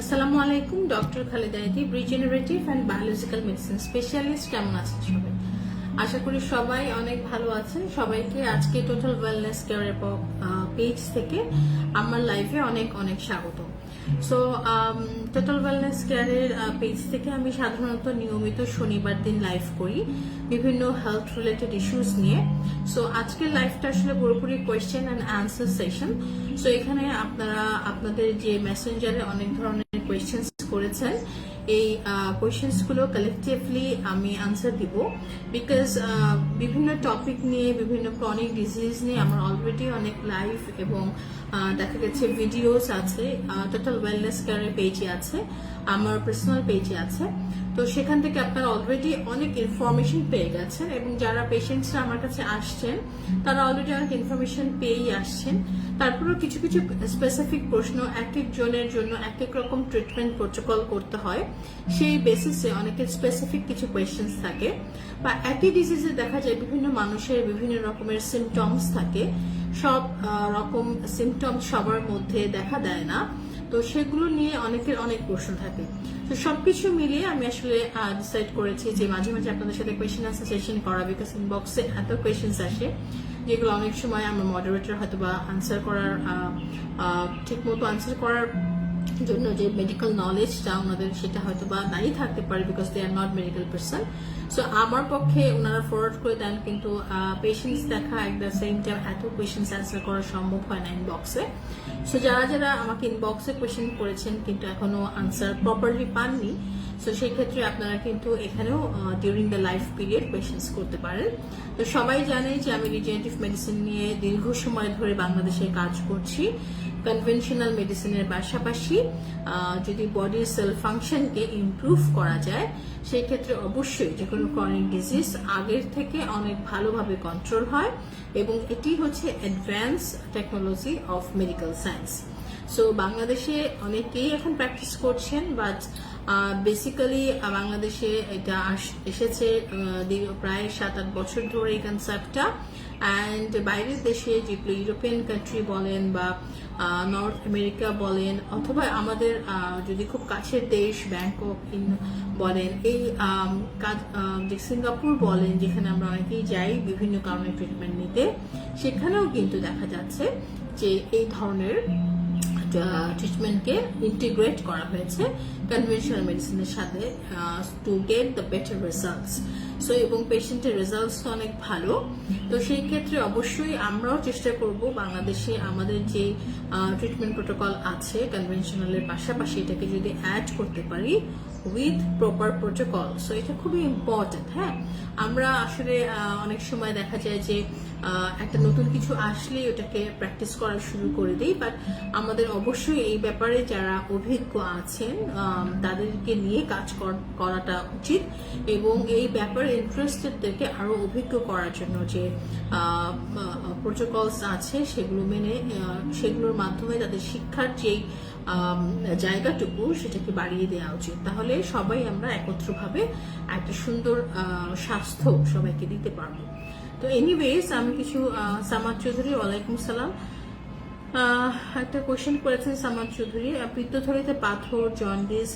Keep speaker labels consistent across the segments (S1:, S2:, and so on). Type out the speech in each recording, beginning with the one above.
S1: আসসালামু আলাইকুম, ডক্টর খালেদা এটি regenerative and biological medicine specialist. কেমন আছেন সবাই? আশা করি সবাই অনেক ভালো আছেন। সবাইকে আজকে টোটাল ওয়েলনেস কেয়ারের পেজ থেকে আমার লাইভে অনেক অনেক স্বাগত। সো টোটাল ওয়েলনেস কেয়ারের পেজ থেকে আমি সাধারণত নিয়মিত শনিবার দিন লাইভ করি বিভিন্ন হেলথ রিলেটেড ইস্যুস নিয়ে। সো আজকের লাইভটা আসলে পুরোপুরি question and answer session. So এখানে আপনারা আপনাদের যে মেসেঞ্জারে অনেক ধরনের কোয়েশ্চেন্স করেছেন, এই কোয়েশ্চেন্স গুলো কালেকটিভলি আমি আনসার দিব, বিকজ বিভিন্ন টপিক নিয়ে বিভিন্ন ক্রনিক ডিজিজ নিয়ে আমার অলরেডি অনেক লাইভ এবং দেখা গেছে ভিডিওস আছে, টোটাল ওয়েলনেস কেয়ারের পেজে আছে, আমার পার্সোনাল পেজে আছে। তো সেখান থেকে আপনারা অলরেডি অনেক ইনফরমেশন পেয়ে গেছেন এবং যারা পেশেন্টসরা আমার কাছে আসছেন তারা অলরেডি অনেক ইনফরমেশন পেয়েই আসছেন। তারপরেও কিছু কিছু স্পেসিফিক প্রশ্ন এক এক জনের জন্য এক এক রকম ট্রিটমেন্ট প্রোটোকল করতে হয়, সেই বেসিসে অনেকের স্পেসিফিক কিছু কোয়েশ্চেন্স থাকে, বা একই ডিজিজে দেখা যায় বিভিন্ন মানুষের বিভিন্ন রকমের সিমটমস থাকে। সব রকম সিমটমস সবার মধ্যে দেখা দেয় না, তো সেগুলো নিয়ে অনেকের অনেক প্রশ্ন থাকে। তো সবকিছু মিলিয়ে আমি আসলে ডিসাইড করেছি যে মাঝে মাঝে আপনাদের সাথে কোয়েশ্চেন আনসার সেশন করা, বিকজ ইনবক্সে এত কোয়েশ্চেন্স আসে যেগুলো অনেক সময় আমার মডারেটর হয়তো বা আনসার করার ঠিক মতো আনসার করার জন্য যে মেডিকেল নলেজটা ওনাদের সেটা হয়তো বা নাই থাকতে পারে, because they are not medical person. So আমার পক্ষে ওনারা ফরওয়ার্ড করে দেন, কিন্তু পেশেন্টস দেখা এট দ্য সেম টাইম এত কোয়েশ্চেন্স অ্যান্সার করা সম্ভব হয় না ইনবক্সে। সো যারা যারা আমাকে ইনবক্সে কোয়েশ্চেন করেছেন কিন্তু এখনো আনসার প্রপারলি পাননি, সো সেই ক্ষেত্রে আপনারা কিন্তু এখানেও during the life period questions করতে পারেন। তো সবাই জানে যে আমি রিজেনারেটিভ মেডিসিন নিয়ে দীর্ঘ সময় ধরে বাংলাদেশে কাজ করছি। কনভেনশনাল মেডিসিনের পাশাপাশি যদি বডির সেল ফাংশনকে ইমপ্রুভ করা যায়, সেই ক্ষেত্রে অবশ্যই যে কোনো ক্রনিক ডিজিজ আগের থেকে অনেক ভালোভাবে কন্ট্রোল হয়, এবং এটি হচ্ছে advance technology of medical science. So বাংলাদেশে অনেকেই এখন প্র্যাকটিস করছেন, বাট বেসিক্যালি বাংলাদেশে এটা এসেছে প্রায় 7-8 বছর ধরে এই কনসেপ্টটা। অ্যান্ড বাইরের দেশে যেগুলো ইউরোপিয়ান কান্ট্রি বলেন বা নর্থ আমেরিকা বলেন, অথবা আমাদের যদি খুব কাছের দেশ ব্যাংকক বলেন, এই সিঙ্গাপুর বলেন, যেখানে আমরা অনেকেই যাই বিভিন্ন কারণে ট্রিটমেন্ট নিতে, সেখানেও কিন্তু দেখা যাচ্ছে যে এই ধরনের ট্রিটমেন্টকে ইন্টিগ্রেট করা হয়েছে কনভেনশনাল মেডিসিনের সাথে to get the better results. So এবং পেশেন্টের রেজাল্টস তো অনেক ভালো। তো সেই ক্ষেত্রে অবশ্যই আমরাও চেষ্টা করব বাংলাদেশে আমাদের যে ট্রিটমেন্ট প্রোটোকল আছে কনভেনশনালের পাশাপাশি এটাকে যদি অ্যাড করতে পারি উইথ প্রপার প্রোটোকল। সো এটা খুবই ইম্পর্টেন্ট। হ্যাঁ, আমরা আসলে অনেক সময় দেখা যায় যে একটা নতুন কিছু আসলে ওটাকে প্র্যাকটিস করা শুরু করে দিই, বাট আমাদের অবশ্যই এই ব্যাপারে যারা অভিজ্ঞ আছেন তাদেরকে নিয়ে কাজ করাটা উচিত, এবং এই ব্যাপারে ইন্টারেস্টেডদেরকে আরো অভিজ্ঞ করার জন্য যে প্রোটোকলস আছে সেগুলো মেনে সেগুলোর মাধ্যমে তাদের শিক্ষার যেই জায়গাটুকু সেটাকে বাড়িয়ে দেওয়া উচিত। তাহলে সবাই আমরা একত্রভাবে একটা সুন্দর স্বাস্থ্য সবাইকে দিতে পারবো। তো এনিওয়েজ আমি কিছু সামাদ চৌধুরী, ওয়ালাইকুম সালাম, একটা কোয়েশ্চেন করেছেন সামাদ চৌধুরী। পিত্তথলিতে পাথর, জন্ডিস,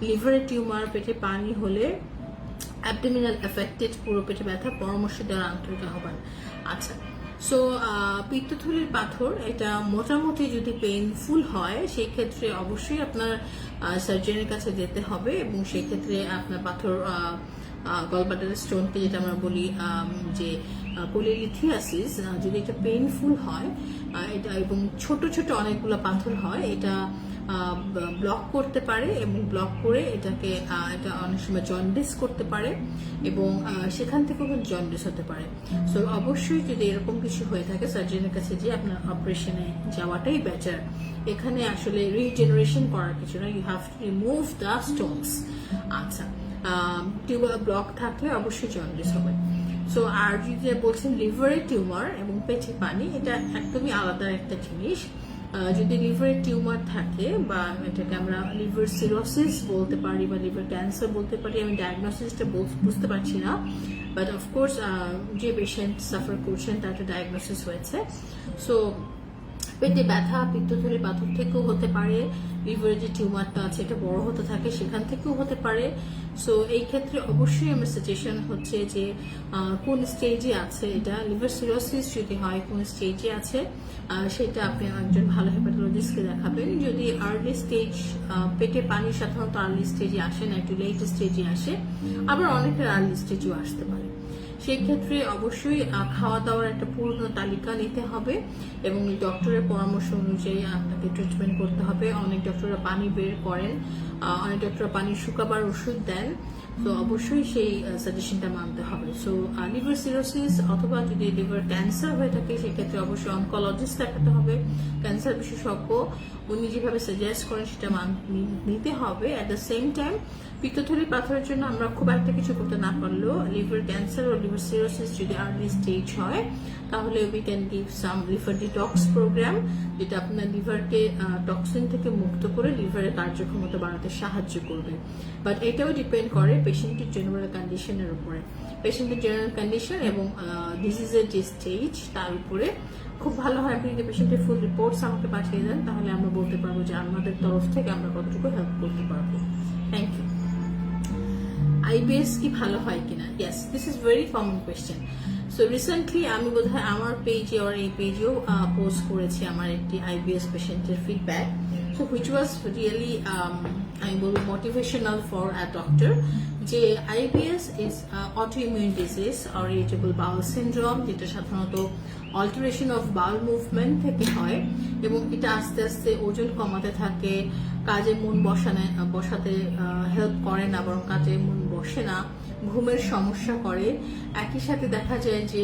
S1: লিভারে টিউমার, পেটে পানি হলে, অ্যাবডোমিনাল এফেক্টেড, পুরো পেটে ব্যথা, পরামর্শ দেওয়ার আন্তরিক আহ্বান। আচ্ছা, সো পিত্তথলির পাথর এটা মোটামুটি যদি পেইনফুল হয় সেই ক্ষেত্রে অবশ্যই আপনার সার্জনের কাছে যেতে হবে, এবং সেই ক্ষেত্রে আপনার পাথর গলব্লাডার স্টোনকে যেটা আমরা বলি যে পলিলিথিয়াসিস, যদি এটা পেইনফুল হয় এটা এবং ছোট ছোট অনেকগুলো পাথর হয়, এটা ব্লক করতে পারে, এবং ব্লক করে এটাকে এটা অনেক সময় জন্ডিস করতে পারে, এবং সেখান থেকেও কিন্তু জন্ডিস হতে পারে। সো অবশ্যই যদি এরকম কিছু হয়ে থাকে সার্জনের কাছে যে আপনার অপারেশনে যাওয়াটাই বেটার। এখানে আসলে রিজেনারেশন করার কিছু না, you have to remove the stones. আচ্ছা, টিউমার ব্লক থাকলে অবশ্যই জন্ডিস হবে। সো আর যদি বলছেন লিভারে টিউমার এবং পেটে পানি, এটা একদমই আলাদা একটা জিনিস। যদি লিভারের টিউমার থাকে বা এটাকে আমরা লিভার সিরোসিস বলতে পারি বা লিভার ক্যান্সার বলতে পারি, আমি ডায়াগনোসিসটা বুঝতে পারছি না, বাট অফকোর্স যে পেশেন্ট সাফার করছেন তার একটা ডায়াগনোসিস হয়েছে। সো পেটে ব্যথা, পিত্তথলি পাথর থেকেও হতে পারে, লিভারে যে টিউমারটা আছে এটা বড় হতে থাকে সেখান থেকেও হতে পারে। সো এই ক্ষেত্রে অবশ্যই আমার সাজেশন হচ্ছে যে কোন স্টেজে আছে এটা, লিভার সিরোসিস যদি হয় কোন স্টেজে আছে সেটা আপনি একজন ভালো হেপাটোলজিস্টকে দেখাবেন। যদি আর্লি স্টেজ, পেটে পানি সাধারণত আর্লি স্টেজে আসে না, একটু লেট স্টেজে আসে, আবার অনেকের আর্লি স্টেজেও আসতে পারে। সেই ক্ষেত্রে অবশ্যই খাওয়া দাওয়ার একটা পূর্ণ তালিকা নিতে হবে এবং ডক্টরের পরামর্শ অনুযায়ী আপনাকে ট্রিটমেন্ট করতে হবে। অনেক ডক্টররা পানি বের করেন, অনেক ডক্টররা পানি শুকাবার ওষুধ দেন, তো অবশ্যই সেই সাজেশনটা মানতে হবে। সো লিভার সিরোসিস অথবা যদি লিভার ক্যান্সার হয়ে থাকে সেক্ষেত্রে অবশ্যই অনকোলজিস্ট দেখাতে হবে, ক্যান্সার বিশেষজ্ঞ, উনি যেভাবে সাজেস্ট করেন সেটা নিতে হবে। অ্যাট দ্য সেম টাইম পিত্তথলি পাথরের জন্য আমরা খুব একটা কিছু করতে না পারলেও লিভার ক্যান্সার ও লিভার সিরোসিস যদি আর্লি স্টেজ হয় তাহলে we can give some liver detox program, যেটা আপনার লিভারকে টক্সিন থেকে মুক্ত করে লিভারের কার্যক্ষমতা বাড়াতে সাহায্য করবে। বাট এটাও ডিপেন্ড করে পেশেন্টের জেনারেল কন্ডিশনের উপরে, পেশেন্টের জেনারেল কন্ডিশন এবং ডিজিজের যে স্টেজ তার উপরে। খুব ভালো হয় আপনি যদি পেশেন্টের ফুল রিপোর্টস আমাকে পাঠিয়ে দেন, তাহলে আমরা বলতে পারবো যে আমাদের তরফ থেকে আমরা কতটুকু হেল্প করতে পারবো। Thank you. আইবিএস কি ভালো হয় কিনা? Yes, this is very common question. So recently আমি বোধহয় আমার পেজে আর এই পেজেও পোস্ট করেছি আমার একটি আইবিএস পেশেন্টের feedback, so which was really আমি বলবো মোটিভেশনাল ফর আ ডক্টর, যে IBS is autoimmune disease or irritable bowel syndrome, যেটা সাধারণত অল্টারেশন অফ বাউল মুভমেন্ট থেকে হয় এবং এটা আস্তে আস্তে ওজন কমাতে থাকে, কাজে মন বসাতে হেল্প করে না, বরং কাজে মন বসে না, ঘুমের সমস্যা করে, একই সাথে দেখা যায় যে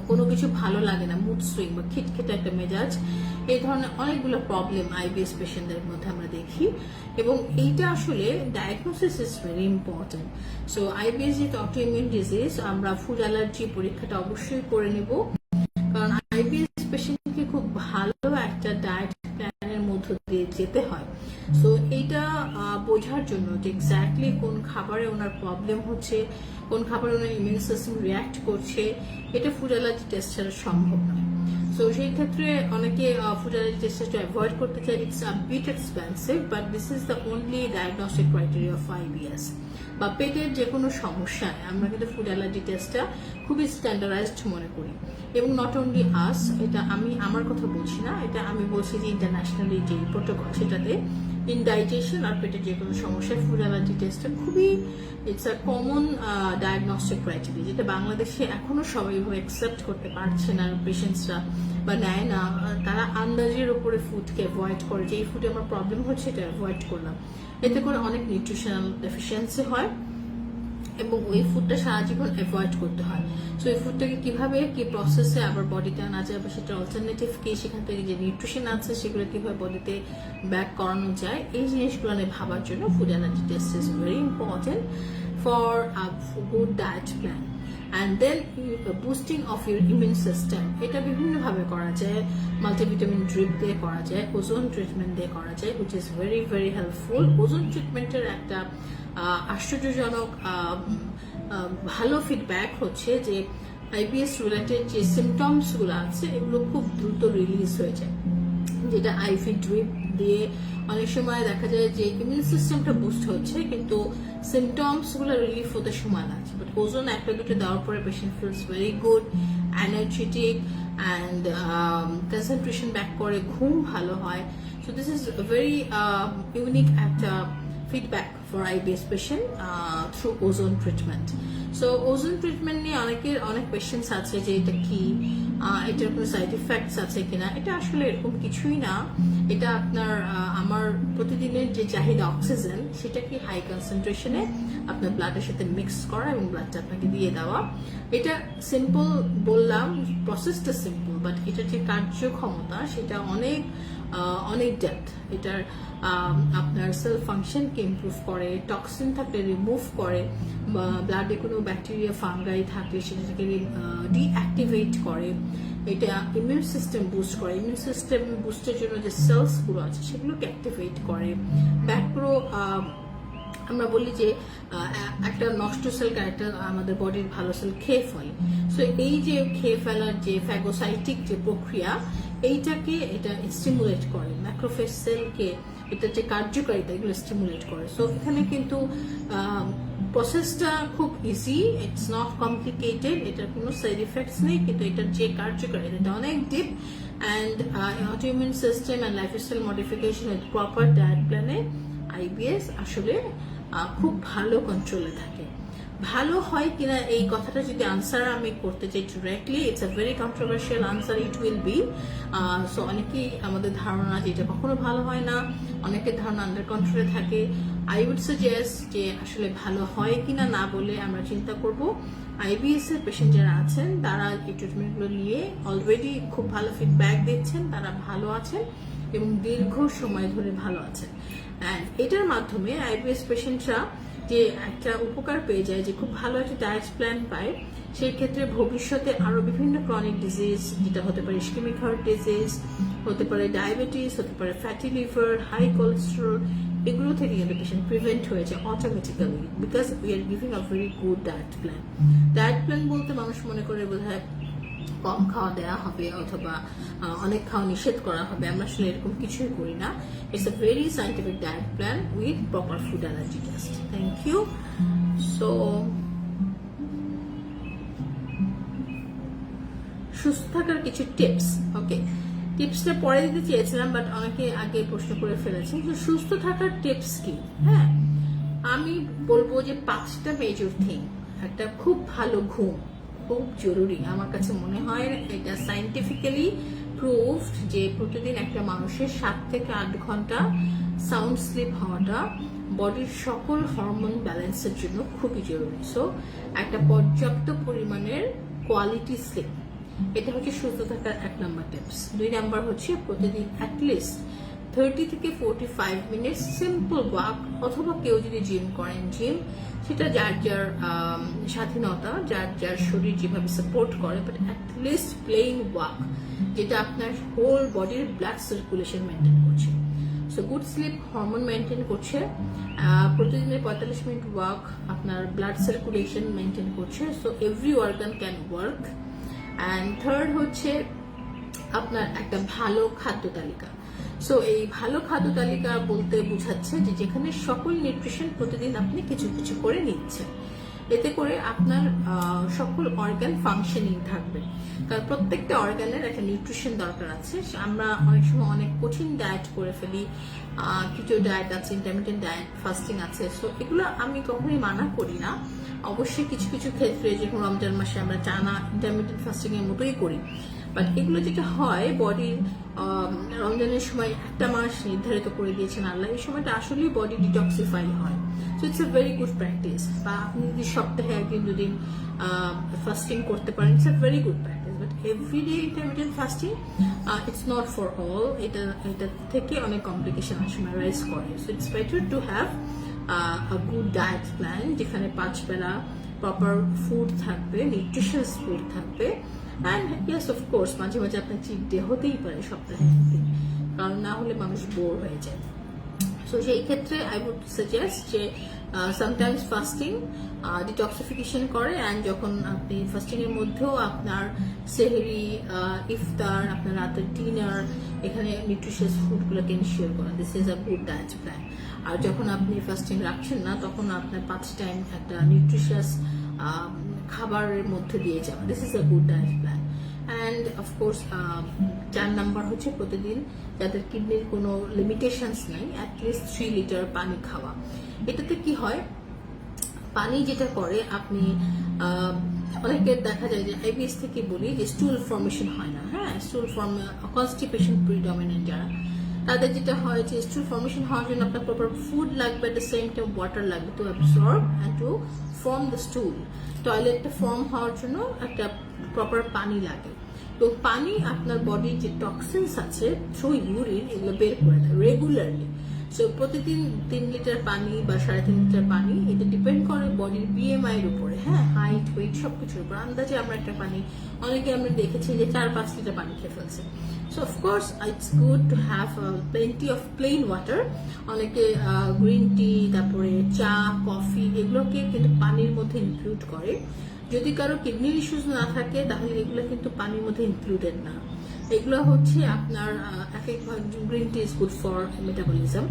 S1: কোনো কিছু ভালো লাগে না, মুড সুইং বা খিটখিটে একটা মেজাজ, এই ধরনের অনেকগুলো প্রবলেম আইবিএস পেশেন্টদের মধ্যে আমরা দেখি এবং এইটা আসলে diagnosis is very important. So IBS যেহেতু অটোইমিউন ডিজিজ, আমরা ফুড অ্যালার্জি পরীক্ষাটা অবশ্যই করে নেব, কারণ আইবিএস পেশেন্টকে খুব ভালো একটা ডায়েট প্ল্যানের মধ্য দিয়ে যেতে হয়। সো এইটা বোঝার জন্য যে এক্স্যাক্টলি কোন খাবারে ওনার প্রবলেম হচ্ছে, কোন খাবারে ওনার ইমিউন সিস্টেম রিয়াক্ট করছে, এটা ফুড অ্যালার্জি টেস্ট ছাড়া সম্ভব নয়। সো সেই ক্ষেত্রে অনেকে ফুড অ্যালার্জি টেস্টটা অ্যাভয়েড করতে চায়, it's a bit expensive, but this is the only diagnostic criteria of IBS. বা পেটের যে কোনো সমস্যায় আমরা কিন্তু ফুড অ্যালার্জি টেস্টটা খুবই স্ট্যান্ডার্ডাইজড মনে করি এবং নট অনলি আস, এটা আমি আমার কথা বলছি না, এটা আমি বলছি যে ইন্টারন্যাশনালি যে প্রোটোকল সেটাতে ইনডাইজেশন আর পেটের যে কোনো সমস্যায় ফুড অ্যালার্জি টেস্টটা খুবই it's a common diagnostic criteria, যেটা বাংলাদেশে এখনো সবাই এভাবে অ্যাকসেপ্ট করতে পারছে না পেশেন্টসরা বা নেয় না। তারা আন্দাজের উপরে ফুডকে অ্যাভয়েড করে, যে এই ফুডে আমার প্রবলেম হচ্ছে এটা অ্যাভয়েড করলাম, এতে করে অনেক নিউট্রিশনাল ডেফিসিয়েন্সি হয় এবং ওই ফুডটা সারা জীবন অ্যাভয়েড করতে হয়। সো এই ফুডটাকে কিভাবে কি প্রসেসে আবার বডিতে আনা যায় বা সেটা অল্টারনেটিভ কি, সেখান থেকে যে নিউট্রিশন আছে সেগুলো কিভাবে বডিতে ব্যাক করানো যায়, এই জিনিসগুলো নিয়ে ভাবার জন্য food allergy test is very important for a good diet plan. And then boosting of your immune system, এটা বিভিন্নভাবে করা যায়, মাল্টিভিটামিন ড্রিপ দিয়ে করা যায়, ওজোন ট্রিটমেন্ট দিয়ে করা যায়, which is very very helpful. Ozone ট্রিটমেন্টের একটা আশ্চর্যজনক ভালো ফিডব্যাক হচ্ছে যে আইবিএস রিলেটেড যে সিমটমসগুলো আছে এগুলো খুব দ্রুত রিলিজ হয়ে যায়, যেটা আইভি ড্রিপ দিয়ে অনেক সময় দেখা যায় যে ইমিউন সিস্টেমটা বুস্ট হচ্ছে কিন্তু সিমটমসগুলো রিলিফ হতে সময় লাগছে, বাট ওজন একটা দুটো দেওয়ার পরে patient feels very good, energetic and concentration back করে, ঘুম ভালো হয়। So this is very unique একটা feedback for IBS patient through ozone treatment. So ozone treatment নিয়ে অনেক কোয়েশ্চেন্স আছে যে এটা কি, এটার কোনো সাইড ইফেক্টস আছে কিনা। এটা আসলে এরকম কিছুই না, এটা আপনার আমার প্রতিদিনের যে চাহিদা অক্সিজেন সেটাকে হাই কনসেন্ট্রেশনে আপনার ব্লাডের সাথে মিক্স করা এবং ব্লাডটা আপনাকে দিয়ে দেওয়া। এটা সিম্পল বললাম, প্রসেসটা সিম্পল, বাট এটার যে কার্যক্ষমতা সেটা অনেক ডেপথ। এটার আপনার সেল ফাংশনকে ইমপ্রুভ করে, টক্সিন থাকলে রিমুভ করে, বা ব্লাডে কোনো ব্যাকটেরিয়া ফাঙ্গাই থাকলে সেটাকে ডিঅ্যাক্টিভেট করে, এটা ইমিউন সিস্টেম বুস্ট করে, ইমিউন সিস্টেম বুস্টের জন্য যে সেলসগুলো আছে সেগুলোকে অ্যাক্টিভেট করে, ম্যাক্রো আমরা বলি যে একটা নষ্ট সেল ক্যারেক্টার আমাদের বডির ভালো সেল খেয়ে ফেলে। সো এই যে খেয়ে ফেলার যে ফ্যাগোসাইটিক যে প্রক্রিয়া, এইটাকে এটা স্টিমুলেট করে, ম্যাক্রোফেজ সেলকে এটা যে কার্যকারিতা এগুলো স্টিমুলেট করে। সো এখানে কিন্তু প্রসেসটা খুব ইজি, ইটস নট কমপ্লিকেটেড, এটার কোনো সাইড ইফেক্টস নেই, কিন্তু এটার যে কার্যকারিতা এটা অনেক deep. And autoimmune system and lifestyle modification with proper diet প্ল্যানে আইবিএস আসলে খুব ভালো কন্ট্রোলে থাকে। ভালো হয় কিনা এই কথাটা যদি আনসার আমি করতে চাই directly, it's a very controversial answer, it will be. So অনেকেই আমাদের ধারণা যে এটা কখনো ভালো হয় না, অনেকের ধারণা আন্ডার কন্ট্রোলে থাকে। আই উড সাজেস্ট যে আসলে ভালো হয় কিনা না বলে আমরা চিন্তা করব আইবিএস এর পেশেন্ট যারা আছেন তারা এই ট্রিটমেন্টগুলো নিয়ে অলরেডি খুব ভালো ফিডব্যাক দিচ্ছেন, তারা ভালো আছেন এবং দীর্ঘ সময় ধরে ভালো আছেন। অ্যান্ড এটার মাধ্যমে আইবিএস পেশেন্টরা যে একটা উপকার পেয়ে যায়, যে খুব ভালো একটা ডায়েট প্ল্যান পায়, সেই ক্ষেত্রে ভবিষ্যতে আরো বিভিন্ন ক্রনিক ডিজিজ, যেটা হতে পারে ইসকেমিক হার্ট ডিজিজ, হতে পারে ডায়াবেটিস, হতে পারে ফ্যাটি লিভার, হাই কোলেস্টেরল, এগুলো থেকে কিন্তু পেশেন্ট প্রিভেন্ট হয়ে যায় automatically, because we are giving a very good diet plan. Diet plan বলতে মানুষ মনে করে বোধহয় কম খাওয়া দেওয়া হবে অথবা অনেক খাওয়া নিষেধ করা হবে, আমরা আসলে এরকম কিছুই করি না। It's a very scientific diet plan with proper food allergy test. Thank you. So সুস্থ থাকার কিছু টিপস, ওকে, টিপসটা পরে দিতে চেয়েছিলাম বাট অনেকে আগে প্রশ্ন করে ফেলেছেন যে সুস্থ থাকার টিপস কি। হ্যাঁ, আমি বলবো যে 5টা মেজর থিং। একটা খুব ভালো ঘুম খুব জরুরি, আমার কাছে মনে হয় এটা সাইন্টিফিক্যালি প্রুভড যে প্রতিদিন একটা মানুষের 7 থেকে 8 ঘন্টা সাউন্ড স্লিপ হওয়াটা বডির সকল হরমোন ব্যালেন্সের জন্য খুবই জরুরি। সো একটা পর্যাপ্ত পরিমাণের কোয়ালিটি স্লিপ, এটা হচ্ছে সুস্থ থাকার 1 নম্বর টিপস। 2 নম্বর হচ্ছে প্রতিদিন অ্যাটলিস্ট 30 থেকে 45 মিনিট সিম্পল ওয়াক, অথবা কেউ যদি জিম করেন জিম, সেটা যার যার স্বাধীনতা, যার যার শরীর যেভাবে সাপোর্ট করে, বাট অ্যাটলিস্ট প্লেইং ওয়াক, যেটা আপনার হোল বডির ব্লাড সার্কুলেশন মেনটেন করছে। So good sleep hormone maintain করছে, প্রতিদিনের 45 মিনিট ওয়াক আপনার ব্লাড সার্কুলেশন মেনটেন করছে। So every organ can work. And third হচ্ছে আপনার একটা ভালো খাদ্য তালিকা। সো এই ভালো খাদ্য তালিকা বলতে বোঝাচ্ছে যে যেখানে সকল নিউট্রিশন প্রতিদিন আপনি কিছু কিছু করে নিচ্ছেন, এতে করে আপনার সকল অর্গান ফাংশনিং থাকবে। কারণ প্রত্যেকটা অর্গানের একটা নিউট্রিশন দরকার আছে। আমরা অনেক সময় অনেক কঠিন ডায়েট করে ফেলি, কিটো ডায়েট আছে, ইন্টারমিটেন্ট ডায়েট, ফাস্টিং আছে। সো এগুলো আমি কখনোই মানা করি না। অবশ্যই কিছু কিছু ক্ষেত্রে, যেরকম রমজান মাসে আমরা টানা ইন্টারমিটেন্ট ফাস্টিং এর মতোই করি, বাট এগুলো যেটা হয় বডির রমজানের সময় একটা মাস নির্ধারিত করে দিয়েছেন আল্লাহ, এই সময়টা আসলেই বডি ডিটক্সিফাই হয়। So it's a very good practice. বা আপনি যদি সপ্তাহে 1-2 দিন ফাস্টিং করতে পারেন, it's a very good practice. But everyday intermittent fasting it's not for all, এটা থেকে অনেক কমপ্লিকেশন আসলে রাইজ করে। So it's better to have a good diet plan, যেখানে 5 বেলা প্রপার ফুড থাকবে, নিউট্রিশিয়াস ফুড থাকবে। অ্যান্ড ইয়েস অফকোর্স মাঝে মাঝে আপনার চিট ডে হতেই পারে সপ্তাহে 1 দিন, কারণ না হলে মানুষ বোর হয়ে যায়। সো সেই ক্ষেত্রে আই উড সাজেস্ট যে সামটাইমস ফাস্টিং ডিটক্সিফিকেশন করে। অ্যান্ড যখন আপনি ফাস্টিং এর মধ্যেও আপনার সেহরি, ইফতার, আপনার রাতের ডিনার, এখানে নিউট্রিশিয়াস ফুডগুলোকে ইনশিওর করা, this is a good diet plan. আর যখন আপনি ফাস্টিং রাখছেন না, তখন আপনার 5 টাইম একটা নিউট্রিশিয়াস খাবারের মধ্যে দিয়ে যাওয়া, this is a good diet plan. And of course 4 number হচ্ছে প্রতিদিন যাদের কিডনির কোনো লিমিটেশনস নেই, অ্যাটলিস্ট 3 লিটার পানি খাওয়া। এটাতে কি হয়, পানি যেটা করে, আপনি অনেকের দেখা যায় যে আইবিএস থেকে বলি যে স্টুল ফর্মেশন হয় না। হ্যাঁ, স্টুল ফর্ম কনস্টিপেশন প্রিডমিনেন্ট যারা, তাদের যেটা হয় যে স্টুল ফর্মেশন হওয়ার জন্য আপনার প্রপার ফুড লাগবে, at the same time water লাগবে to absorb and to form the stool. টয়লেটটা ফর্ম হওয়ার জন্য একটা প্রপার পানি লাগে। তো পানি আপনার বডির যে টক্সিনস আছে থ্রু ইউরিন, এগুলো বের করে দেয় রেগুলারলি। সো প্রতিদিন 3 লিটার পানি বা 3.5 লিটার পানি, এটা ডিপেন্ড করে বডির BMI এর উপরে, হ্যাঁ, হাইট ওয়েট সবকিছুর উপর। আন্দাজে আমরা একটা পানি, অনেকে আমরা দেখেছি যে 4-5 লিটার পানি খেয়ে ফেলছে। So of course it's good to have plenty of plain water. অনেকে গ্রিন টি, তারপরে চা, কফি এগুলোকে কিন্তু পানির মধ্যে ইনক্লুড করে। যদি কারো কিডনির ইস্যুস না থাকে তাহলে এগুলো কিন্তু পানির মধ্যে ইনক্লুডেড না। এগুলো হচ্ছে আপনার green tea is good for metabolism,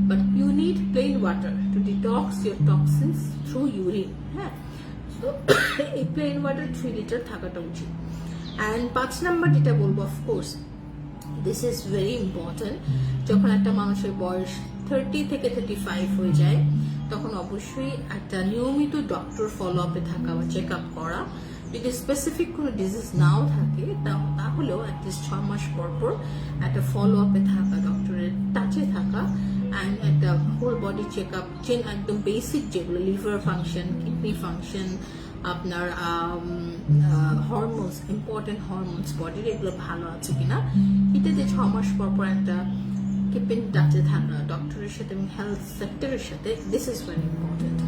S1: but you need plain water to detox your toxins through urine, হ্যাঁ। তো এই প্লেন ওয়াটার 3 লিটার থাকাটা উচিত। অ্যান্ড 5 নাম্বার যেটা বলবো, of course this is very important, যখন একটা মানুষের বয়স 30 থেকে 35 হয়ে যায় তখন অবশ্যই একটা নিয়মিত ডক্টর ফলো আপে থাকা বা চেক আপ করা। যদি স্পেসিফিক কোনো ডিজিজ নাও থাকে তাহলেও অ্যাটলিস্ট 6 মাস পর পর একটা ফলো আপে থাকা, ডক্টরের টাচে থাকা, অ্যান্ড একটা হোল বডি চেক আপ, একদম বেসিক যেগুলো লিভার ফাংশন, কিডনি ফাংশন, আপনার হরমোনস, ইম্পর্টেন্ট হরমোনস বডির এগুলো ভালো আছে কিনা, এটাতে 6 মাস পর পর একটা কিপ ইন টাচে থাকা ডক্টরের সাথে এবং হেলথ সেক্টরের সাথে, দিস ইজ ভেরি ইম্পর্টেন্ট।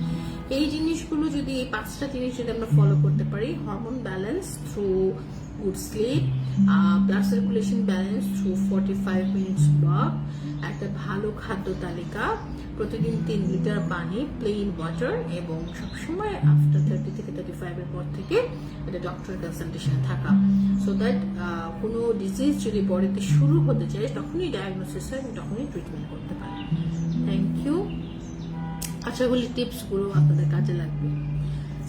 S1: এই জিনিসগুলো যদি, এই 5টা জিনিস যদি আমরা ফলো করতে পারি, hormone balance through good sleep, blood circulation balance through 45 minutes walk, একটা ভালো খাদ্য তালিকা, প্রতিদিন 3 লিটার পানি, প্লেন ওয়াটার, এবং সবসময় আফটার 30 থেকে 35 এর পর থেকে একটা ডক্টর কনসালটেশন থাকা, সো দ্যাট কোনো ডিজিজ যদি বডিতে শুরু হতে চায় তখনই ডায়াগনোসিস হয় এবং তখনই ট্রিটমেন্ট করতে পারে। Thank you. আশা করি টিপসগুলো আপনাদের কাজে লাগবে।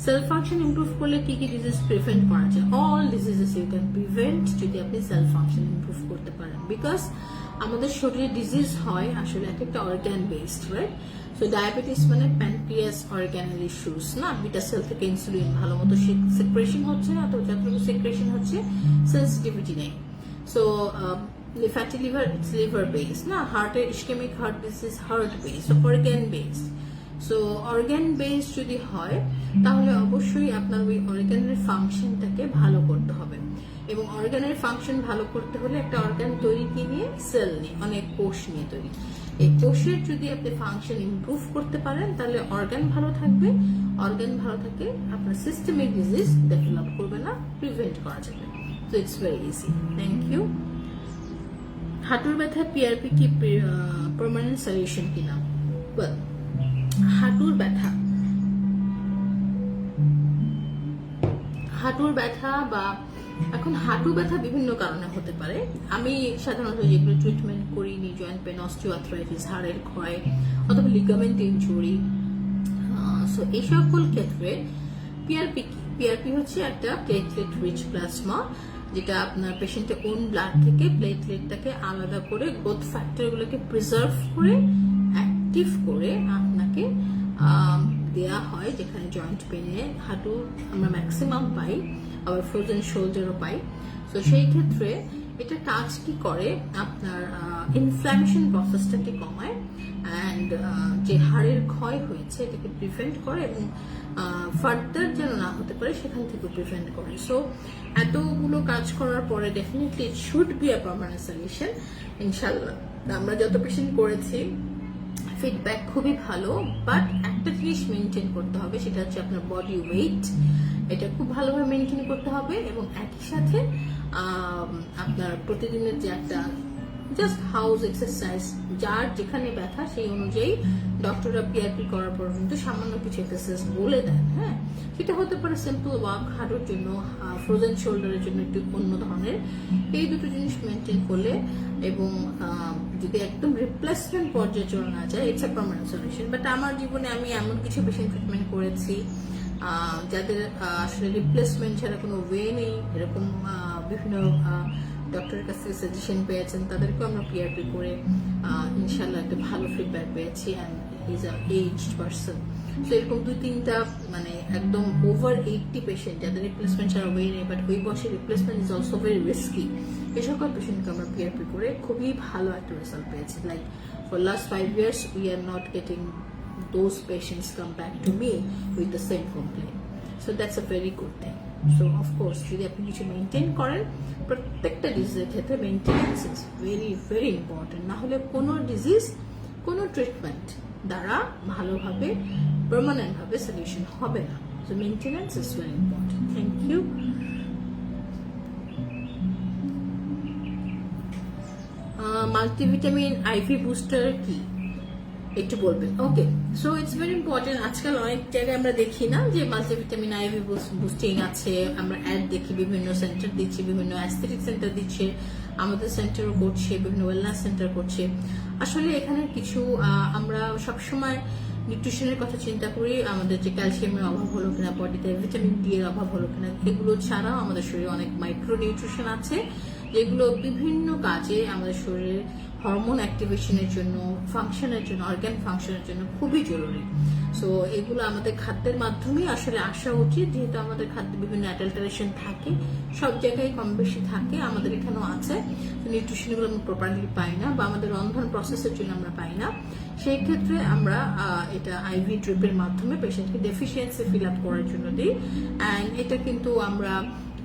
S1: সেলফ ফাংশন ইমপ্রুভ করলে কি কি ডিজিজ প্রিভেন্ট করা যায়? All diseases you can prevent যদি আপনি সেলফ ফাংশন ইমপ্রুভ করতে পারেন, বিকজ আমাদের শরীরে ডিজিজ হয় আসলে একটা organ based, right? So diabetes মানে প্যানক্রিয়াস অর্গানের ইস্যুস, না, বিটা সেল থেকে ইনসুলিন ভালো মতো সেক্রেশন হচ্ছে না, তো যতটুকু সেক্রেশন হচ্ছে সেন্সিটিভিটি নেই। So fatty liver, it's liver based, না, হার্টের ischemic heart disease heart based, organ based. So organ based যদি হয় তাহলে অবশ্যই আপনার ওই অর্গানের ফাংশনটাকে ভালো করতে হবে, এবং অর্গানের ফাংশন ভালো করতে হলে একটা অর্গান তৈরি কি নিয়ে? সেল নিয়ে, অনেক কোষ নিয়ে তৈরি। এই কোষের যদি আপনি ফাংশন ইমপ্রুভ করতে পারেন তাহলে অর্গান ভালো থাকবে, অর্গান ভালো থাকলে আপনার সিস্টেমিক ডিজিজ ডেভেলপ করবে না, প্রিভেন্ট করা যাবে। So it's very easy. Thank you. হাঁটুর ব্যথা PRP কি পার্মানেন্ট সলিউশন কিনা? ওয়েল, হাঁটুর ব্যথা বা এখন হাঁটু ব্যথা বিভিন্ন কারণে হতে পারে। আমি সাধারণত যেগুলো ট্রিটমেন্ট করি, নি জয়েন্ট পেন, অস্টিওআর্থ্রাইটিস, হাড়ের ক্ষয়, অথবা লিগামেন্ট ইনজুরি, সো এই সকল ক্ষেত্রে পিআরপি হচ্ছে একটা প্লেটলেট রিচ প্লাজমা, যেটা আপনার পেশেন্টের ওন ব্লাড থেকে প্লেটলেটটাকে আলাদা করে গ্রোথ ফ্যাক্টরগুলোকে প্রিজার্ভ করে অ্যাক্টিভ করে আপনাকে দেয়া হয়, যেখানে জয়েন্ট পেনে হাঁটু আমরা ম্যাক্সিমাম পাই, আবার ফ্রোজেন শোল্ডারও পাই। তো সেই ক্ষেত্রে এটা কাজ কি করে, আপনার ইনফ্ল্যামেশন প্রসেসটাকে কমায়, অ্যান্ড যে হাড়ের ক্ষয় হয়েছে এটাকে প্রিভেন্ট করে, এবং ফার্দার যেন না হতে পারে সেখান থেকে প্রিভেন্ট করে। সো এতগুলো কাজ করার পরে definitely it should be a permanent solution ইনশাল্লাহ। আমরা যত পেশেন্ট করেছি ফিডব্যাক খুবই ভালো, বাট একটা জিনিস মেনটেন করতে হবে, সেটা হচ্ছে আপনার বডি ওয়েট, এটা খুব ভালোভাবে মেনটেন করতে হবে, এবং একই সাথে আপনার প্রতিদিনের যে একটা জাস্ট হাউস এক্সারসাইজ, যার যেখানে ব্যথা সেই অনুযায়ী ডক্টররা পিআরপি করার পর কিন্তু সামান্য কিছু এক্সারসাইজ বলে দেন, হ্যাঁ, সেটা হতে পারে সিম্পল ওয়াক, হাঁটুর জন্য, ফ্রোজেন শোল্ডারের জন্য একটু অন্য ধরনের। এই দুটো জিনিস মেনটেন করলে, এবং যদি একদম রিপ্লেসমেন্ট পর্যায়ে চলে না যায়, it's a permanent solution. But আমার জীবনে আমি এমন কিছু পেশেন্ট ট্রিটমেন্ট করেছি যাদের আসলে রিপ্লেসমেন্ট ছাড়া কোনো ওয়ে নেই, এরকম বিভিন্ন ডক্টরের কাছ থেকে সাজেশন পেয়েছেন, তাদেরকেও আমরা পিআরপি করে ইনশাল্লাহ একটা ভালো ফিডব্যাক পেয়েছি, and is a aged person. So এরকম 2-3টা মানে একদম ওভার 80 পেশেন্ট যাদের রিপ্লেসমেন্ট ছাড়া ওয়ে নেই, বাট ওই বয়সে replacement is also very risky, এ সকল পেশেন্টকে আমরা পিআরপি করে খুবই ভালো একটা রেজাল্ট পেয়েছি। Like for last 5 years we are not getting those patients come back to me with the same complaint, so that's a very good thing. So of course যদি আপনি কিছু মেনটেন করেন, প্রত্যেকটা ডিজিজের ক্ষেত্রে maintenance is very very important, না হলে কোনো disease কোনো ট্রিটমেন্ট দ্বারা ভালোভাবে পার্মানেন্ট ভাবে সলিউশন হবে না। So maintenance is very important. Thank you. Multivitamin IV booster কি একটু বলবেন? Okay, so it's very important. আজকাল অনেক জায়গায় আমরা দেখি না যে মাল্টিভিটামিন আইভি বুস্টিং আছে, আমরা অ্যাড দেখি, বিভিন্ন সেন্টার দিচ্ছে, বিভিন্ন অ্যাস্থেটিক সেন্টার দিচ্ছে, আমাদের সেন্টারও করছে, বিভিন্ন ওয়েলনেস সেন্টার করছে। আসলে এখানে কিছু আমরা সবসময় নিউট্রিশনের কথা চিন্তা করি, আমাদের যে ক্যালসিয়ামের অভাব হলো কিনা, বডিতে ভিটামিন ডি এর অভাব হলো কিনা, এগুলো ছাড়াও আমাদের শরীরে অনেক মাইক্রো নিউট্রিশন আছে যেগুলো বিভিন্ন কাজে আমাদের শরীরে হরমোন অ্যাক্টিভেশনের জন্য, ফাংশনের জন্য, অর্গান ফাংশনের জন্য খুবই জরুরি। সো এগুলো আমাদের খাদ্যের মাধ্যমেই আসলে আসা উচিত, যেহেতু আমাদের খাদ্যে বিভিন্ন অ্যাডাল্টারেশন থাকে, সব জায়গায় কম বেশি থাকে, আমাদের এখানেও আছে। নিউট্রিশনগুলো আমরা প্রপারলি পাই না, বা আমাদের রন্ধন প্রসেসের জন্য আমরা পাই না। সেই ক্ষেত্রে আমরা এটা আইভি ড্রিপের মাধ্যমে পেশেন্টকে ডেফিসিয়েন্সি ফিল আপ করার জন্য দিই। অ্যান্ড এটা কিন্তু আমরা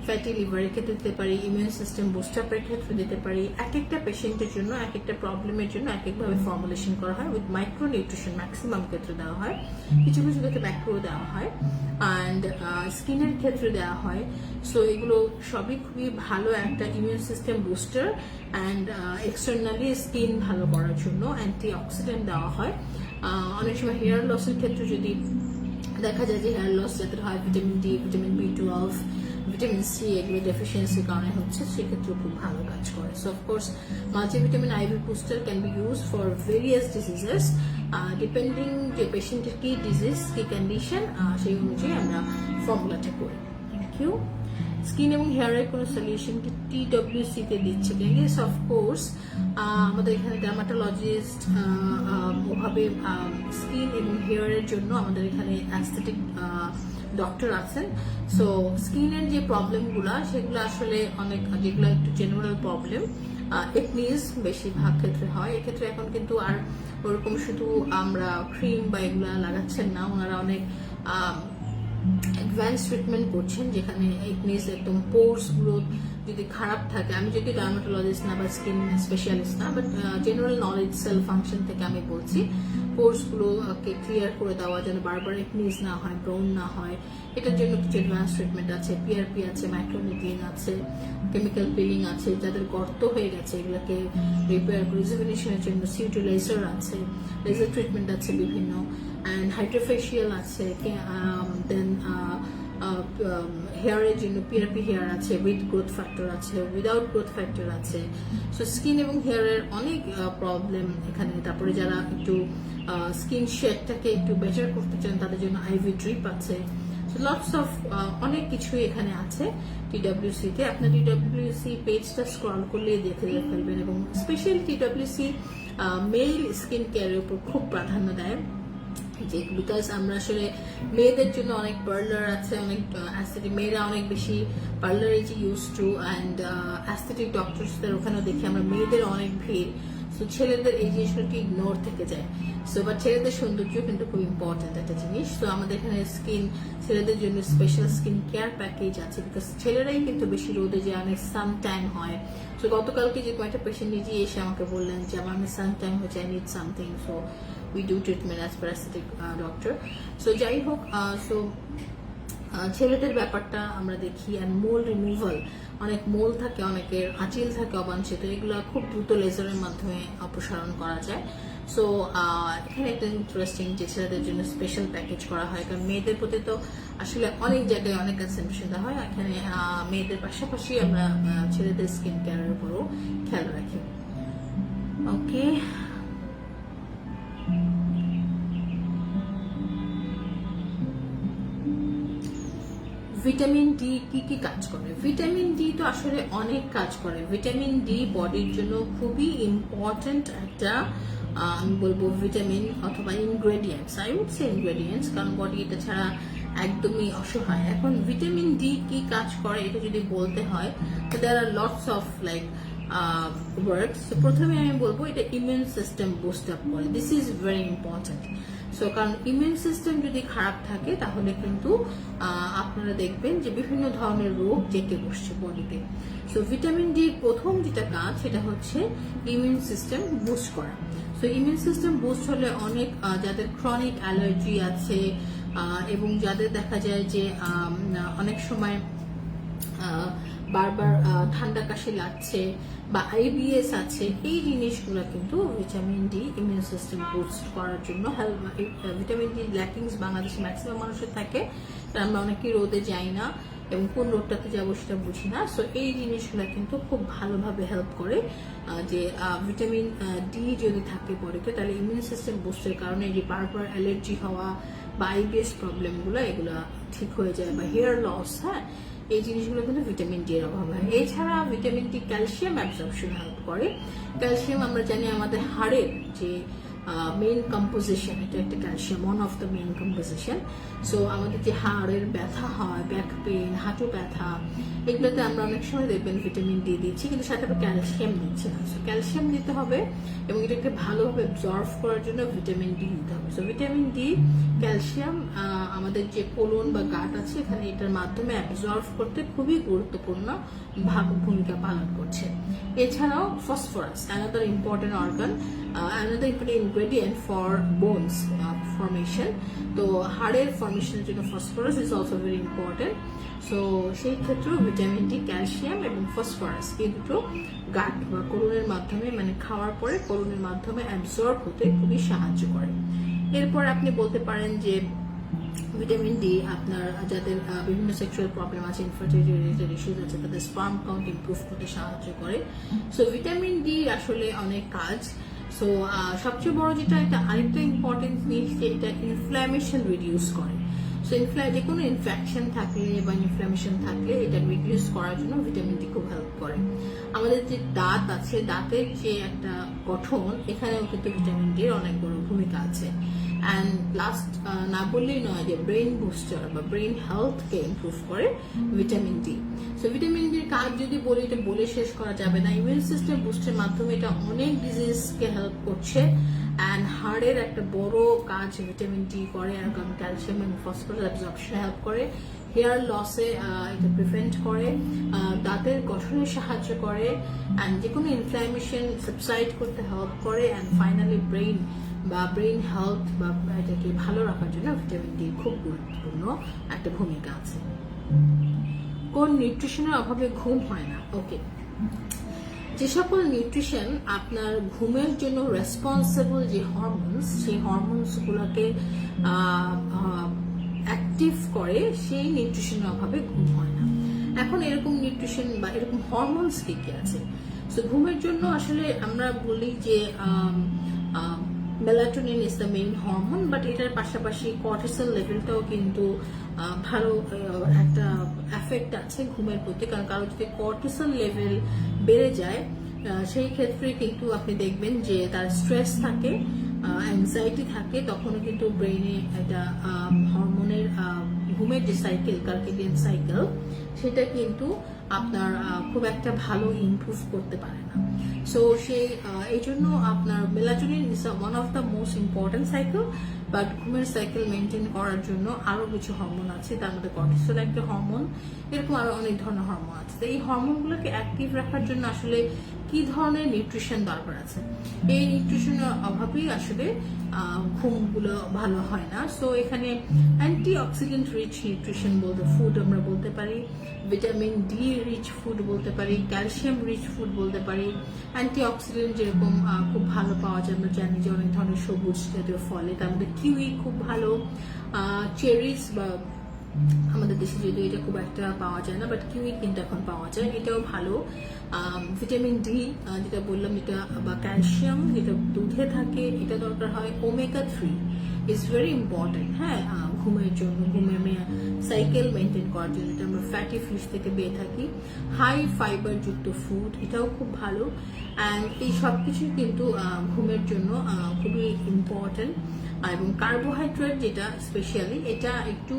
S1: ফ্যাটি লিভারের ক্ষেত্রে দিতে পারি, ইমিউন সিস্টেম বুস্টাপের ক্ষেত্রে দিতে পারি। এক একটা পেশেন্টের জন্য, এক একটা প্রবলেমের জন্য এক একভাবে ফর্মুলেশন করা হয়। উইথ মাইক্রো নিউট্রিশন ম্যাক্সিমাম ক্ষেত্রে দেওয়া হয়, কিছু কিছু ক্ষেত্রে ম্যাক্রো দেওয়া হয়, অ্যান্ড স্কিনের ক্ষেত্রে দেওয়া হয়। সো এগুলো সবই খুবই ভালো একটা immune system booster, and externally skin ভালো করার জন্য অ্যান্টি অক্সিডেন্ট দেওয়া হয়। অনেক সময় হেয়ার লসের ক্ষেত্রে যদি দেখা যায় যে হেয়ার লস যাদের হয়, vitamin D, vitamin B12, vitamin C এগুলো ডেফিসিয়েন্সির কারণে হচ্ছে, সেক্ষেত্রে খুব ভালো কাজ করে। So of course multivitamin IV booster can be use for various diseases, depending যে পেশেন্টের কি ডিজিজ, কি কন্ডিশন, সেই অনুযায়ী আমরা ফর্মুলাটা করি। Thank you. স্কিন এবং হেয়ারের কোনো সলিউশন কি TWC তে দিচ্ছে? ইয়েস অফকোর্স, আমাদের এখানে ডার্মাটোলজিস্ট ওভাবে স্কিন এবং হেয়ারের জন্য আমাদের এখানে অ্যাস্থেটিক ডক্টর আছেন। সো স্কিনের যে প্রবলেমগুলো, সেগুলো আসলে অনেক, যেগুলো একটু জেনারেল প্রবলেম, একনিজ বেশিরভাগ ক্ষেত্রে হয়। এক্ষেত্রে এখন কিন্তু আর ওরকম শুধু আমরা ক্রিম বা এগুলা লাগাচ্ছেন না, ওনারা অনেক অ্যাডভান্স ট্রিটমেন্ট করছেন, যেখানে একনিজ একদম পোর্স গুলো যদি খারাপ থাকে, আমি যদি ডার্মাটোলজিস্ট না বা স্কিন স্পেশালিস্ট না, but general knowledge cell function থেকে আমি বলছি, পোর্স গুলোকে ক্লিয়ার করে দেওয়া, যেন বারবার একনিজ না হয়, ব্রাউন না হয়, এটার জন্য কিছু অ্যাডভান্স ট্রিটমেন্ট আছে। PRP আছে, মাইক্রোনিউট্রিয়েন্ট আছে, কেমিক্যাল পিলিং আছে, যাদের গর্ত হয়ে গেছে এগুলোকে রিপেয়ার করে রিজুভিনেশনের জন্য সিউটি লেজার আছে, লেজার ট্রিটমেন্ট আছে বিভিন্ন, অ্যান্ড হাইড্রোফেশিয়াল আছে, দেন হেয়ারের জন্য PRP হেয়ার আছে, উইথ গ্রোথ ফ্যাক্টর আছে, উইদাউট গ্রোথ ফ্যাক্টর আছে। সো স্কিন এবং হেয়ারের অনেক প্রবলেম এখানে। তারপরে যারা একটু স্কিন শেডটাকে একটু বেটার করতে চান, তাদের জন্য আইভি ড্রিপ আছে। লটস অফ অনেক কিছুই এখানে আছে TWC তে। আপনার TWC পেজটা স্ক্রল করলে দেখে ফেলবেন, এবং স্পেশালি TWC মেল স্কিন কেয়ারের উপর খুব প্রাধান্য দেয়, যে বিকজ আমরা আসলে মেয়েদের জন্য অনেক পার্লার আছে, অনেক অ্যাস্থেটিক, মেয়েরা অনেক বেশি পার্লারে যে ইউজ টু, অ্যান্ড অ্যাস্থেটিক ডক্টরসদের ওখানেও দেখি আমরা মেয়েদের অনেক ভিড়। সো ছেলেদের এই জিনিসগুলোকে ইগনোর থেকে যায়। সো বাট ছেলেদের সৌন্দর্য কিন্তু খুব ইম্পর্টেন্ট একটা জিনিস। তো আমাদের এখানে স্কিন, ছেলেদের জন্য স্পেশাল স্কিন কেয়ার প্যাকেজ আছে, বিকজ ছেলেরাই কিন্তু বেশি রোদে যায়, অনেক সান ট্যান হয়। সো গতকালকে যে কয়েকটা পেশেন্ট নিজে এসে আমাকে বললেন যে আমার সান ট্যান হচ্ছে, I need something. So we do treatment as per aesthetic doctor. So যাই হোক, সো ছেলেদের ব্যাপারটা আমরা দেখি, অ্যান্ড মোল রিমুভাল, অনেক মোল থাকে, অনেকের আঁচিল থাকে অবাঞ্ছিত, এগুলো খুব দ্রুত লেজারের মাধ্যমে অপসারণ করা যায়। সো এখানে একটা ইন্টারেস্টিং যে ছেলেদের জন্য স্পেশাল প্যাকেজ করা হয়, কারণ মেয়েদের প্রতি তো আসলে অনেক জায়গায় অনেক কনসেন্ট্রেশন দেওয়া হয়, এখানে মেয়েদের পাশাপাশি আমরা ছেলেদের স্কিন কেয়ারের উপরও খেয়াল রাখি। ওকে, ভিটামিন ডি কি কি কাজ করে? ভিটামিন ডি তো আসলে অনেক কাজ করে। ভিটামিন ডি বডির জন্য খুবই ইম্পর্টেন্ট একটা, আমি বলবো ভিটামিন অথবা ingredients, I would say ingredients, কারণ বডি এটা ছাড়া একদমই অসহায়। এখন ভিটামিন ডি কি কাজ করে এটা যদি বলতে হয়, তো there are lots of like works. প্রথমে আমি বলবো এটা ইমিউন সিস্টেম বুস্ট আপ করে, this is very important. So কারণ ইমিউন সিস্টেম যদি খারাপ থাকে তাহলে কিন্তু আপনারা দেখবেন যে বিভিন্ন ধরনের রোগ জেঁকে বসছে বডিতে। সো ভিটামিন ডি প্রথম যেটা কাজ সেটা হচ্ছে ইমিউন সিস্টেম বুস্ট করা। সো ইমিউন সিস্টেম বুস্ট হলে অনেক যাদের ক্রনিক অ্যালার্জি আছে এবং যাদের দেখা যায় যে অনেক সময় বারবার ঠান্ডা কাশি লাগছে বা আইবিএস আছে, এই জিনিসগুলো কিন্তু vitamin D immune system boost করার জন্য হেল্প। ভিটামিন ডি ল্যাকিংস বাংলাদেশে ম্যাক্সিমাম মানুষের থাকে, আমরা অনেকেই রোদে যাই না এবং কোন রোদটাতে যাবো সেটা বুঝি না। সো এই জিনিসগুলো কিন্তু খুব ভালোভাবে হেল্প করে যে ভিটামিন ডি যদি থাকে বডিতে তাহলে ইমিউন সিস্টেম বুস্টের কারণে যে বারবার অ্যালার্জি হওয়া বা আইবিএস প্রবলেমগুলো এগুলো ঠিক হয়ে যায়, বা হেয়ার লস, হ্যাঁ, এই জিনিসগুলো কিন্তু ভিটামিন ডি এর অভাব হয়। এছাড়া vitamin D calcium absorption help করে। ক্যালসিয়াম আমরা জানি আমাদের হাড়ের যে মেইন কম্পোজিশন, এটা একটা calcium one of the main composition. So আমাদের যে হাড়ের ব্যথা হয়, ব্যাক পেন, হাঁটু ব্যথা, এগুলোতে আমরা অনেক সময় দেখবেন ভিটামিন ডি দিচ্ছি কিন্তু সাথে আবার ক্যালসিয়াম দিচ্ছি না। সো ক্যালসিয়াম দিতে হবে এবং এটাকে ভালোভাবে অবজর্ভ করার জন্য ভিটামিন ডি দিতে হবে। সো ভিটামিন ডি, ক্যালসিয়াম আমাদের যে কোলন বা গাট আছে এখানে এটার মাধ্যমে অ্যাবজর্ভ করতে খুবই গুরুত্বপূর্ণ ভূমিকা পালন করছে। এছাড়াও phosphorus, another important organ, another important ingredient for bones formation. তো হাড়ের ফর্মেশনের জন্য phosphorus is also very important. So সেই ক্ষেত্রেও ভিটামিন ডি, ক্যালসিয়াম এবং ফসফরাস এই দুটো গাট বা কোলনের মাধ্যমে, মানে খাওয়ার পরে কোলনের মাধ্যমে অ্যাবজর্ব হতে খুবই সাহায্য করে। এরপর আপনি বলতে পারেন যে ভিটামিন ডি আপনার যাদের বিভিন্ন সেক্সুয়াল প্রবলেম আছে, ইনফার্টিলিটি রিলেটেড ইস্যুস আছে, তাদের স্পার্ম কাউন্ট ইমপ্রুভ করতে সাহায্য করে। সো ভিটামিন ডি আসলে অনেক কাজ। সো সবচেয়ে বড় যেটা, এটা আরেকটা ইম্পর্টেন্ট জিনিস যে এটা ইনফ্ল্যামেশন রিডিউস করে। সো যে কোনো ইনফেকশন থাকলে বা ইনফ্ল্যামেশন থাকলে এটা রিডিউস করার জন্য ভিটামিন ডি খুব হেল্প করে। আমাদের যে দাঁত আছে, দাঁতের যে একটা গঠন, এখানেও কিন্তু ভিটামিন ডি এর অনেক বড় ভূমিকা আছে। অ্যান্ড লাস্ট না বললেই নয় যে ব্রেন বুস্টার বা ব্রেন হেলথকে ইমপ্রুভ করে ভিটামিন ডি। সো ভিটামিন ডির কাজ যদি বলি এটা বলে শেষ করা যাবে না। ইমিউন সিস্টেম বুস্টের মাধ্যমে এটা অনেক ডিজিজকে হেল্প করছে। অ্যান্ড হাড়ের একটা বড় কাজ ভিটামিন ডি করে, কারণ ক্যালসিয়াম এবং ফসফরাস অ্যাবজর্পশনে হেল্প করে, হেয়ার লসে এটা প্রিভেন্ট করে, দাঁতের গঠনে সাহায্য করে, অ্যান্ড যে কোনো ইনফ্ল্যামেশন সাবসাইড করতে হেল্প করে, অ্যান্ড ফাইনালি ব্রেন হেলথ বা এটাকে ভালো রাখার জন্য ভিটামিন ডি খুব গুরুত্বপূর্ণ একটা ভূমিকা আছে। কোন নিউট্রিশনের অভাবে ঘুম হয় না? ওকে, যে সকল নিউট্রিশন আপনার ঘুমের জন্য রেসপন্সিবল যে হরমোনস, সেই হরমোনসগুলোকে অ্যাক্টিভ করে, সেই নিউট্রিশনের অভাবে ঘুম হয় না। এখন এরকম নিউট্রিশন বা এরকম হরমোনস কি কি আছে? সো ঘুমের জন্য আসলে আমরা বলি যে melatonin is the main hormone, but এটার পাশাপাশি কর্টিসল লেভেলটাও কিন্তু ভালো একটা এফেক্ট আছে ঘুমের প্রতি। কারণ কারো যদি কর্টিসল লেভেল বেড়ে যায় সেই ক্ষেত্রে কিন্তু আপনি দেখবেন যে তার স্ট্রেস থাকে, অ্যাংজাইটি থাকে, তখনও কিন্তু ব্রেনে একটা হরমোনের ঘুমের যে সাইকেল, কার্কেডিয়ান সাইকেল, সেটা কিন্তু আপনার খুব একটা ভালো ইমপ্রুভ করতে পারে না। সো এই জন্য আপনার melatonin is one of the most important cycle, but ঘুমের সাইকেল মেনটেন করার জন্য আরো কিছু হরমোন আছে, তার মধ্যে কর্টিসল একটা হরমোন, এরকম আরো অনেক ধরনের হরমোন আছে। তো এই হরমোনগুলোকে অ্যাক্টিভ রাখার জন্য আসলে কি ধরনের নিউট্রিশন দরকার আছে? এই নিউট্রিশনের অভাবেই আসলে ঘুমগুলো ভালো হয় না। সো এখানে অ্যান্টি অক্সিডেন্ট রিচ নিউট্রিশন বলতে ফুড আমরা বলতে পারি, ভিটামিন ডি রিচ ফুড বলতে পারি, ক্যালসিয়াম রিচ ফুড বলতে পারি, অ্যান্টি অক্সিডেন্ট যেরকম খুব ভালো পাওয়া যায়, আমরা জানি যে অনেক ধরনের সবুজ জাতীয় ফলে, তার মধ্যে কিউই খুব ভালো, চেরিস বা আমাদের দেশে যদিও এটা খুব একটা পাওয়া যায় না, বাট কিউই কিন্তু এখন পাওয়া যায়, এটাও ভালো। ভিটামিন ডি যেটা বললাম, এটা বা ক্যালসিয়াম যেটা দুধে থাকে, এটা দরকার হয়। ওমেগা 3 ইজ ভেরি ইম্পর্টেন্ট, হ্যাঁ, ঘুমের জন্য, ঘুমের সাইকেল মেনটেন করার জন্য, এটা আমরা ফ্যাটি ফিশ থেকে পেয়ে থাকি। হাই ফাইবার যুক্ত ফুড, এটাও খুব ভালো। অ্যান্ড এই সব কিছুই কিন্তু ঘুমের জন্য খুবই ইম্পর্টেন্ট। এবং কার্বোহাইড্রেট যেটা স্পেশালি, এটা একটু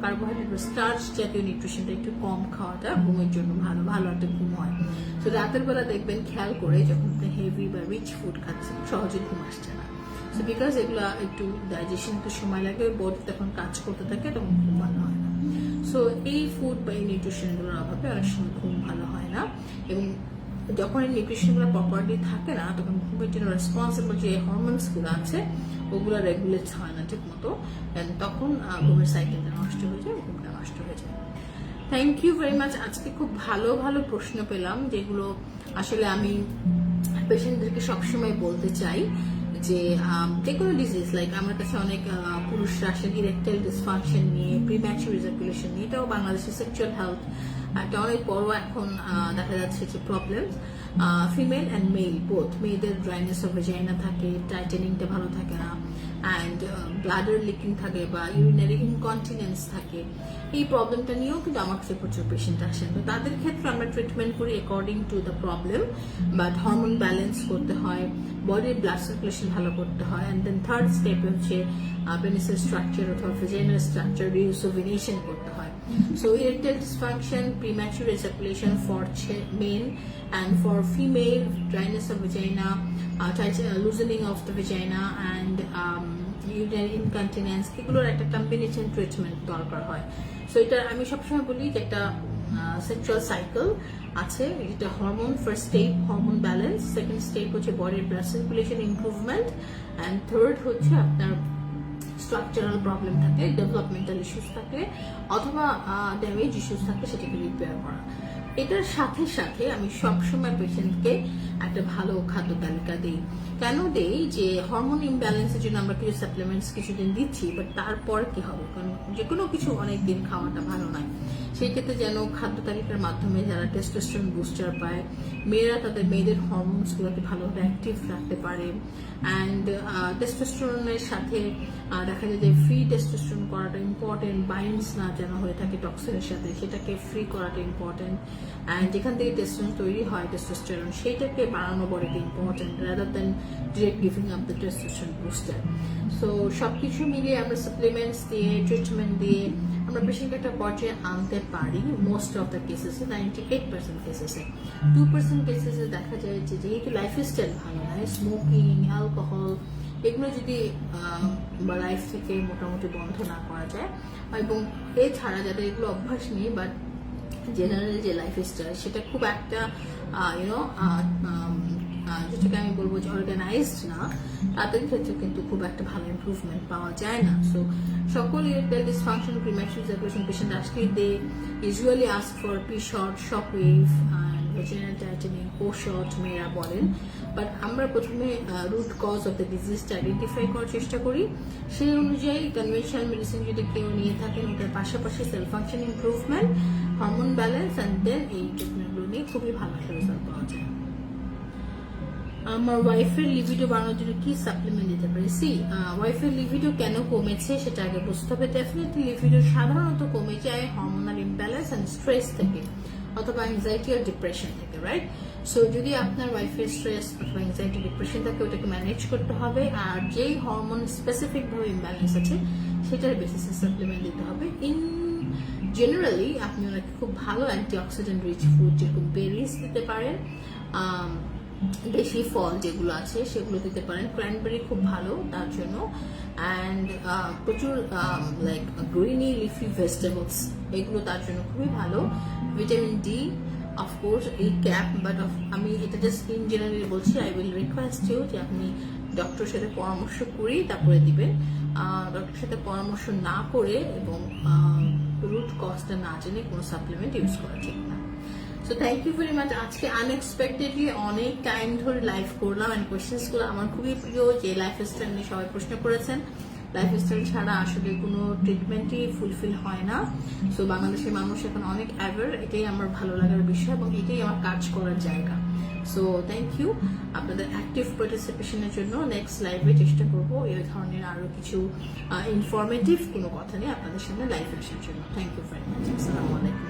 S1: কার্বোহাইড্রেট বা স্টার্চ জাতীয় নিউট্রিশনটা একটু কম খাওয়াটা ঘুমের জন্য ভালো একটা ঘুম হয়। তো রাতের বেলা দেখবেন খেয়াল করে যখন আপনি হেভি বা রিচ ফুড খাচ্ছেন সহজে ঘুম আসছে না। তো তো বিকজ এগুলো একটু ডাইজেশন একটু সময় লাগে, বডি তখন কাজ করতে থাকে, তখন ঘুম ভালো হয় না। সো এই ফুড বা এই নিউট্রিশনগুলোর অভাবে অনেক সময় ঘুম ভালো হয় না, এবং যখন এই নিউট্রিশনগুলো প্রপারলি থাকে না তখন ঘুমের জন্য রেসপন্সিবল যে হরমোনসগুলো আছে ওগুলো রেগুলেট হয় না ঠিক মতো, তখন ঘুমের সাইকেলটা নষ্ট হয়ে যায়, ঘুমটা নষ্ট হয়ে যায়। Thank you very much. আজকে খুব ভালো ভালো প্রশ্ন পেলাম, যেগুলো আসলে আমি পেশেন্টদেরকে সবসময় বলতে চাই যে যে কোনো ডিজিজ, লাইক আমার কাছে অনেক পুরুষরা আসে ইরেকটাইল ডিসফাংশন নিয়ে, প্রিম্যাচুর ইজাকুলেশন নিয়ে, এটাও বাংলাদেশের সেক্সুয়াল হেলথ একটা অনেক বড় এখন দেখা যাচ্ছে যে problem. Female and male both, মেয়েদের ড্রাইনেস অফ ভেজাইনা থাকে, টাইটেনিংটা ভালো থাকে না, অ্যান্ড ব্লাডার লিকিং থাকে বা ইউরিনারি ইনকন্টিনেন্স থাকে। এই প্রবলেমটা নিয়েও কিন্তু আমার কাছে প্রচুর পেশেন্ট আসেন। তো তাদের ক্ষেত্রে আমরা ট্রিটমেন্ট করি according to the problem, but hormone balance করতে হয়, বডির ব্লাড সার্কুলেশন ভালো করতে হয়, অ্যান্ড দেন থার্ড স্টেপ হচ্ছে পেনিসের স্ট্রাকচার অথবা ভেজাইনাল স্ট্রাকচার রিসোভিনেশন করতে হয়। So erectile dysfunction, premature ejaculation for men, and for female, dryness of vagina, loosening of the vagina, and urinary incontinence, এগুলোর একটা কম্বিনেশন ট্রিটমেন্ট দরকার হয়। সো এটা আমি সবসময় বলি যে একটা সেক্সুয়াল সাইকেল আছে, যেটা hormone, first step hormone balance, second step হচ্ছে বডির blood circulation improvement, and third হচ্ছে আপনার স্ট্রাকচারাল প্রবলেম থাকে, ডেভেলপমেন্টাল ইস্যুস থাকে, অথবা ড্যামেজ ইস্যুস থাকে, সেটাকে রিপেয়ার করা। এটার সাথে সাথে আমি সবসময় পেশেন্টকে একটা ভালো খাদ্য তালিকা দিই। কেন দেই? যে হরমোন ইমব্যালেন্সের জন্য আমরা কিছু সাপ্লিমেন্টস কিছুদিন দিচ্ছি, বাট তারপর কি হবে? কারণ যে কোনো কিছু অনেক দিন খাওয়াটা ভালো নয়। সেই ক্ষেত্রে যেন খাদ্য তালিকার মাধ্যমে যারা টেস্টোস্টেরন বুস্টার পায়, মেয়েরা তাদের মেয়েদের হরমোনসগুলোকে ভালোভাবে অ্যাক্টিভ রাখতে পারে, অ্যান্ড টেস্টোস্টেরনের সাথে দেখা যায় যে ফ্রি টেস্টোস্টেরন করাটা ইম্পর্টেন্ট, বাইন্ডস না যেন হয়ে থাকে টক্সিনের সাথে, সেটাকে ফ্রি করাটা ইম্পর্টেন্ট, অ্যান্ড যেখান থেকে টেস্টোস্টেরন তৈরি হয় টেস্টোস্টেরন সেইটাকে বাড়ানো বড়টা important, rather than direct giving up the testosterone booster. So সবকিছু মিলিয়ে আমরা সাপ্লিমেন্টস দিয়ে, ট্রিটমেন্ট দিয়ে আমরা পেশেন্টকে একটা পর্যায়ে আনতে পারি। মোস্ট অফ দ্য কেসেসে, 98% কেসেসে। 2% কেসেসে দেখা যায় যে যেহেতু লাইফস্টাইল ভালো নয়, স্মোকিং, অ্যালকোহল, এগুলো যদি লাইফ থেকে মোটামুটি বন্ধ না করা যায়, এবং এছাড়া যাদের এগুলো অভ্যাস নেই বাট জেনারেল যে লাইফস্টাইল সেটা খুব একটা যেটাকে আমি বলবো যে অর্গানাইজড না, তাদের ক্ষেত্রে কিন্তু খুব একটা ভালো ইমপ্রুভমেন্ট পাওয়া যায় না। সো সকল erectile dysfunction, premature ejaculation patient আসলে they usually ask for P shot, shock wave, vaginal tightening, O shot মেয়েরা বলেন। বাট আমরা প্রথমে রুট কজ অফ দ্য ডিজিজটা আইডেন্টিফাই করার চেষ্টা করি। সেই অনুযায়ী কনভেনশনাল মেডিসিন যদি কেউ নিয়ে থাকেন, ওটার পাশাপাশি cell function improvement, hormone balance, and then এই ট্রিটমেন্টগুলো নিয়ে খুবই ভালো একটা রেজাল্ট পাওয়া যায়। আমার ওয়াইফের লিবিডো বাড়ানোর জন্য কি সাপ্লিমেন্ট দিতে পারি? ওয়াইফের লিবিডো কেন কমেছে সেটা আগে বুঝতে হবে। ডেফিনেটলি লিবিডো সাধারণত কমে যায় হরমোনাল ইমব্যালেন্স অ্যান্ড স্ট্রেস থেকে, অথবা অ্যাংজাইটি আর ডিপ্রেশন থেকে, রাইট? সো যদি আপনার ওয়াইফের স্ট্রেস অথবা অ্যাংজাইটি, ডিপ্রেশন থাকে, ওটাকে ম্যানেজ করতে হবে, আর যেই হরমোন স্পেসিফিক ভাবে ইমব্যালেন্স আছে সেটার বেসিসে সাপ্লিমেন্ট দিতে হবে। ইন জেনারেলি আপনি ওনাকে খুব ভালো অ্যান্টিঅক্সিডেন্ট রিচ ফুড যেরকম বেরিজ দিতে পারেন, দেশি ফল যেগুলো আছে সেগুলো দিতে পারেন। ক্র্যানবেরি খুব ভালো তার জন্য, অ্যান্ড প্রচুর লাইক গ্রিনি লিফি ভেজিটেবলস, এগুলো তার জন্য খুবই ভালো। ভিটামিন ডি, অফকোর্স এই ক্যাপ, বাট আমি এটা জাস্ট ইন জেনারেলি বলছি। আই উইল রিকোয়েস্ট ইউ যে আপনি ডক্টরের সাথে পরামর্শ করেই তারপরে দিবেন। ডক্টরের সাথে পরামর্শ না করে এবং রুট কজটা না জেনে কোনো সাপ্লিমেন্ট ইউজ করা ঠিক না। So thank you very much. আজকে আনএক্সপেক্টেডলি অনেক টাইম ধরে লাইভ করলাম, অ্যান্ড কোয়েশ্চেন্সগুলো আমার খুবই প্রিয়। যে লাইফস্টাইল নিয়ে সবাই প্রশ্ন করেছেন, লাইফস্টাইল ছাড়া আসলে কোনো ট্রিটমেন্টই ফুলফিল হয় না। সো বাংলাদেশের মানুষ এখন অনেক অ্যাওয়্যার, এটাই আমার ভালো লাগার বিষয় এবং এটাই আমার কাজ করার জায়গা। সো থ্যাংক ইউ আপনাদের অ্যাক্টিভ পার্টিসিপেশনের জন্য। নেক্সট লাইভে চেষ্টা করবো এই ধরনের আরো কিছু ইনফরমেটিভ কোনো কথা নিয়ে আপনাদের সামনে লাইভ আসার জন্য। Thank you very much. আসসালামু আলাইকুম।